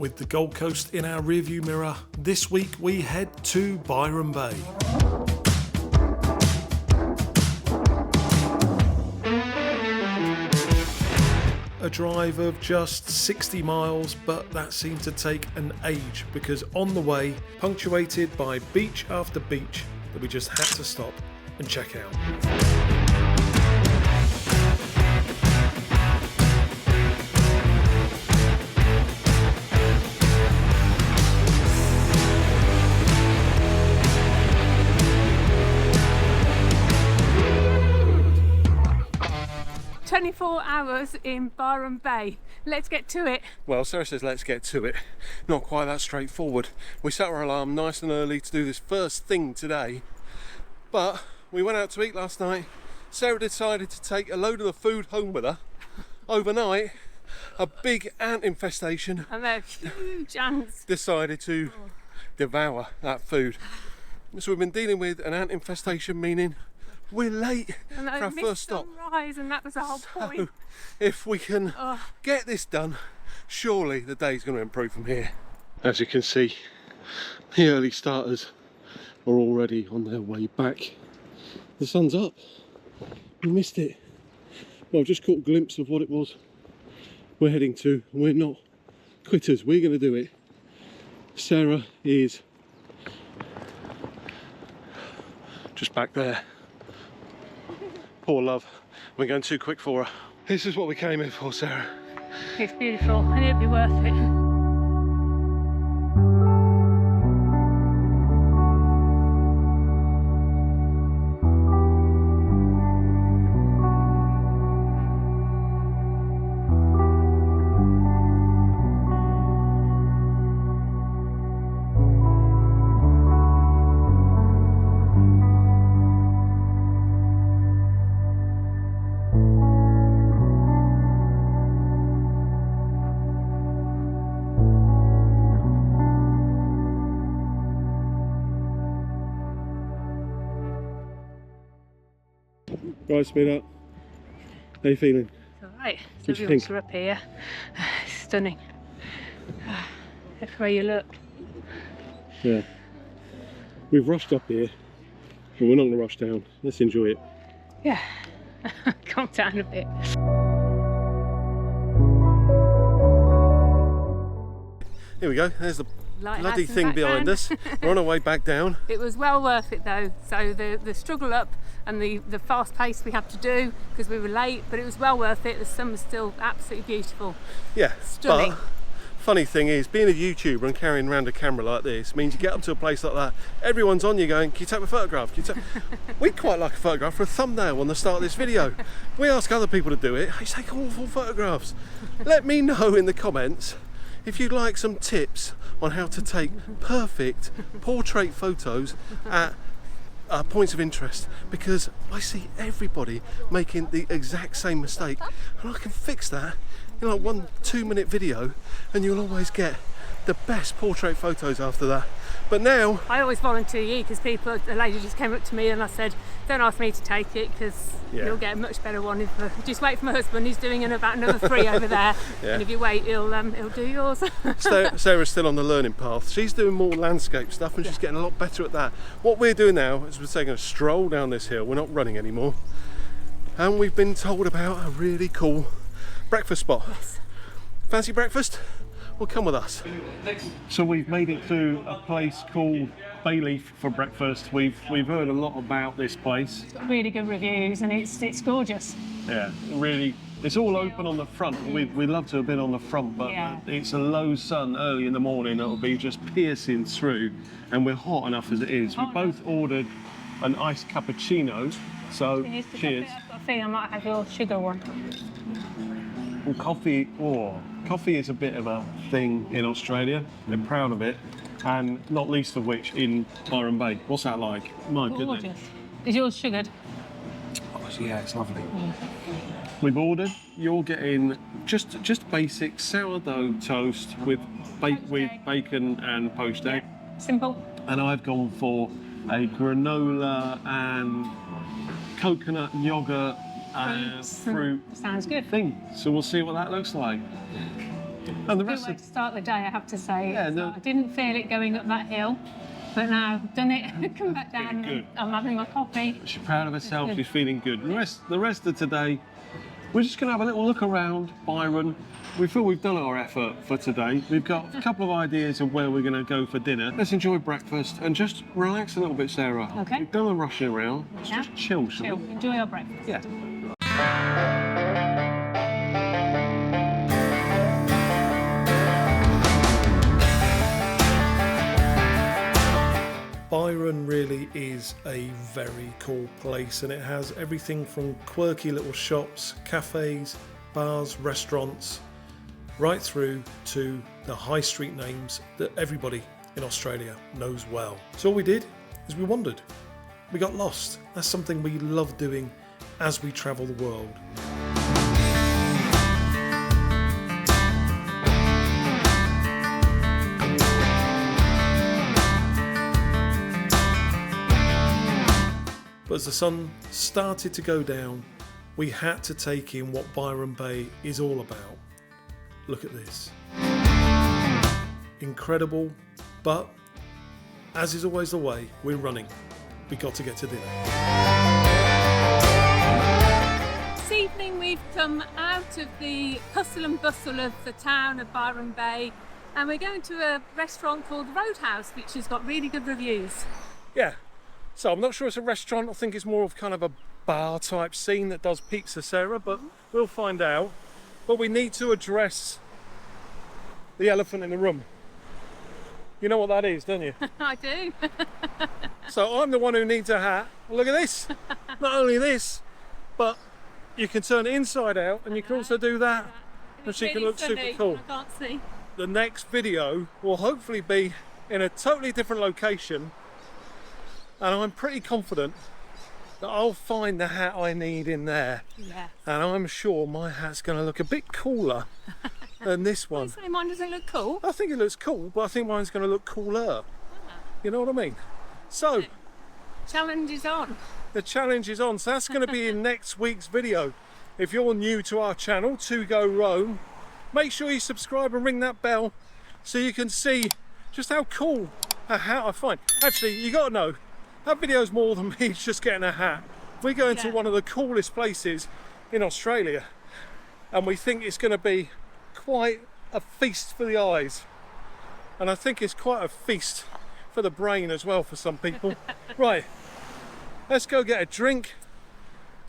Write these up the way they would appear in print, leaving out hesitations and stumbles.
With the Gold Coast in our rearview mirror, this week we head to Byron Bay. A drive of just 60 miles, but that seemed to take an age because on the way, punctuated by beach after beach that we just had to stop and check out. 24 hours in Byron Bay. Let's get to it. Well, Sarah says let's get to it. Not quite that straightforward. We set our alarm nice and early to do this first thing today, but we went out to eat last night. Sarah decided to take a load of the food home with her. Overnight, a big ant infestation. And they're huge ants. Decided to devour that food. So we've been dealing with an ant infestation, meaning we're late and for our first stop. Sunrise, and that was the whole point. If we can get this done, surely the day's going to improve from here. As you can see, the early starters are already on their way back. The sun's up. We missed it. Well, I've just caught a glimpse of what it was we're heading to. We're not quitters. We're going to do it. Sarah is just back there. Poor love, we're going too quick for her. This is what we came here for, Sarah. It's beautiful and it'll be worth it. Right, speed up. How you feeling? It's alright. What So do you we think? are up here. It's stunning. Everywhere you look. Yeah. We've rushed up here, but we're not going to rush down. Let's enjoy it. Yeah. Calm down a bit. Here we go. There's the bloody Lighthouse thing and behind us. We're on our way back down. It was well worth it though. So the struggle up and the fast pace we had to do because we were late, but it was well worth it. The sun was still absolutely beautiful. Yeah, Stunning. but funny thing is, being a YouTuber and carrying around a camera like this means you get up to a place like that, everyone's on you going, can you take my photograph? Can you take... We'd quite like a photograph for a thumbnail on the start of this video. We ask other people to do it, they take awful photographs. Let me know in the comments if you'd like some tips on how to take perfect portrait photos at points of interest, because I see everybody making the exact same mistake and I can fix that in like 1-2 minute video and you'll always get the best portrait photos after that. But now I always volunteer you because a lady just came up to me and I said, don't ask me to take it because you'll get a much better one. Just wait for my husband, he's doing about another 3 over there. Yeah. And if you wait, he'll do yours. Sarah's still on the learning path. She's doing more landscape stuff and she's getting a lot better at that. What we're doing now is we're taking a stroll down this hill. We're not running anymore. And we've been told about a really cool breakfast spot. Yes. Fancy breakfast? Well, come with us. So we've made it to a place called Bayleaf for breakfast. We've heard a lot about this place. Really good reviews and it's gorgeous. Yeah, really. It's all open on the front. We'd love to have been on the front, but it's a low sun early in the morning. It'll be just piercing through, and we're hot enough as it is. We both ordered an iced cappuccino. So cheers. I think I might have your sugar one. And coffee, coffee is a bit of a thing in Australia. They're proud of it, and not least of which in Byron Bay. What's that like? My goodness. Gorgeous. Is yours sugared? Oh, yeah, it's lovely. We've ordered. You're getting just basic sourdough toast with bacon and poached egg. Simple. And I've gone for a granola and coconut yogurt and fruit Sounds good. thing. So we'll see what that looks like. And the Good rest way of to start the day, I have to say. Yeah, I didn't feel it going up that hill, but now I've done it, come back down, good. and I'm having my coffee. she's proud of herself, she's feeling good. The rest of today, we're just going to have a little look around Byron. We feel we've done our effort for today. We've got a couple of ideas of where we're going to go for dinner. Let's enjoy breakfast and just relax a little bit, Sarah. Okay. We've done the rushing around. Let's just chill, shall we? Enjoy our breakfast. Yeah. Byron really is a very cool place, and it has everything from quirky little shops, cafes, bars, restaurants, right through to the high street names that everybody in Australia knows well. So all we did is we wandered. We got lost. That's something we love doing as we travel the world. But as the sun started to go down, we had to take in what Byron Bay is all about. Look at this. Incredible, but as is always the way, we're running. We got to get to dinner. This evening we've come out of the hustle and bustle of the town of Byron Bay, and we're going to a restaurant called Roadhouse, which has got really good reviews. Yeah. So I'm not sure it's a restaurant. I think it's more of kind of a bar type scene that does pizza, Sarah, but we'll find out. But we need to address the elephant in the room. You know what that is, don't you? I do. So I'm the one who needs a hat. Look at this. Not only this, but you can turn it inside out, and you can also do that, and she can look super cool. I can't see. The next video will hopefully be in a totally different location, and I'm pretty confident that I'll find the hat I need in there. Yeah. And I'm sure my hat's going to look a bit cooler than this one. You say mine doesn't look cool? I think it looks cool, but I think mine's going to look cooler. You know what I mean? So, Challenge is on. the challenge is on. So that's going to be in next week's video. If you're new to our channel, To Go Roam, make sure you subscribe and ring that bell so you can see just how cool a hat I find. Actually, you got to know, that video's more than me just getting a hat. We go into one of the coolest places in Australia, and we think it's going to be quite a feast for the eyes. And I think it's quite a feast for the brain as well for some people. Right, let's go get a drink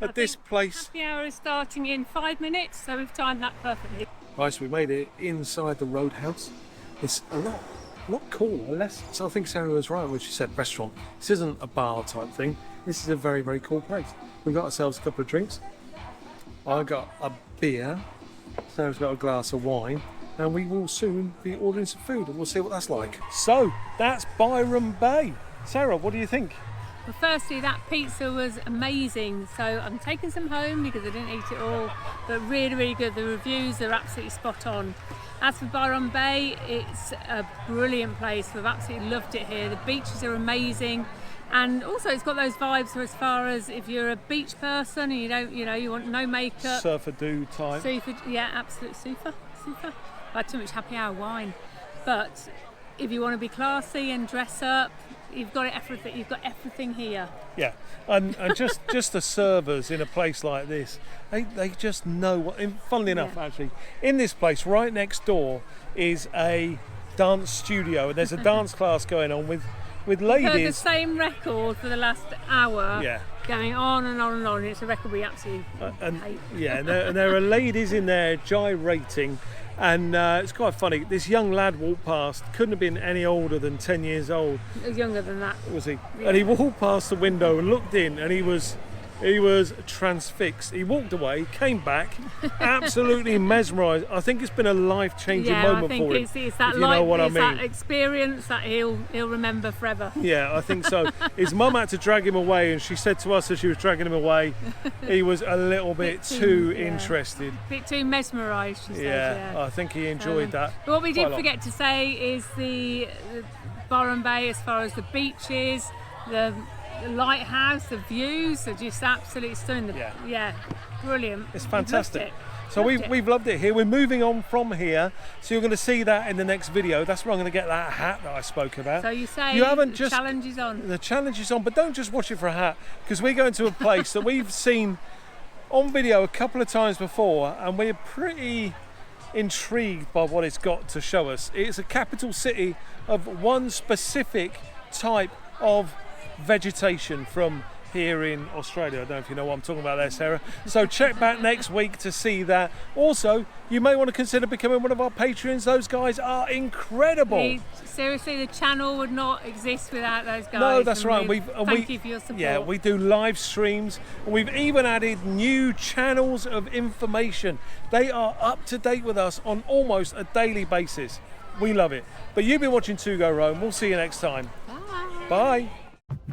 at this place. Happy hour is starting in 5 minutes, so we've timed that perfectly. Right, so we made it inside the Roadhouse. It's a lot cooler, less. So I think Sarah was right when she said restaurant. This isn't a bar type thing. This is a very, very cool place. We've got ourselves a couple of drinks. I got a beer. Sarah's got a glass of wine. And we will soon be ordering some food, and we'll see what that's like. So, that's Byron Bay. Sarah, what do you think? Well, firstly, that pizza was amazing. So I'm taking some home because I didn't eat it all, but really, really good. The reviews are absolutely spot on. As for Byron Bay, it's a brilliant place. We've absolutely loved it here. The beaches are amazing. And also it's got those vibes for as far as if you're a beach person and you don't, you want no makeup. Surfer do type. Super, yeah, absolute super. I had too much happy hour wine. But if you want to be classy and dress up, you've got everything. You've got everything here. Yeah, and just the servers in a place like this, they just know what. Funnily enough, actually, in this place right next door is a dance studio, and there's a dance class going on with ladies. Heard the same record for the last hour. Yeah. Going on and on and on. It's a record we absolutely hate. Yeah, and there are ladies in there gyrating. And it's quite funny. This young lad walked past, couldn't have been any older than 10 years old. Younger than that. Was he? Yeah. And he walked past the window and looked in, and he was transfixed. He walked away, came back, absolutely mesmerised. I think it's been a life-changing moment for him. I think it's that if you know what I mean. that experience that he'll remember forever. Yeah, I think so. His mum had to drag him away, and she said to us as she was dragging him away, he was a little bit too interested. A bit too mesmerised, she said. Yeah, I think he enjoyed that. But what we did forget to say is the Byron Bay, as far as the beaches, the lighthouse, the views are just absolutely stunning. Yeah, brilliant. It's fantastic. So Loved it. we've loved it here. We're moving on from here, so you're going to see that in the next video. That's where I'm going to get that hat that I spoke about. So you say you haven't the challenge is on. The challenge is on, but don't just watch it for a hat, because we're going to a place that we've seen on video a couple of times before, and we're pretty intrigued by what it's got to show us. It's a capital city of one specific type of vegetation from here in Australia. I don't know if you know what I'm talking about there, Sarah. So check back next week to see that. Also, you may want to consider becoming one of our patrons. Those guys are incredible. Seriously, the channel would not exist without those guys. No, that's right. Thank you for your support. Yeah, we do live streams, and we've even added new channels of information. They are up to date with us on almost a daily basis. We love it. But you've been watching To Go Rome. We'll see you next time. Bye. Bye.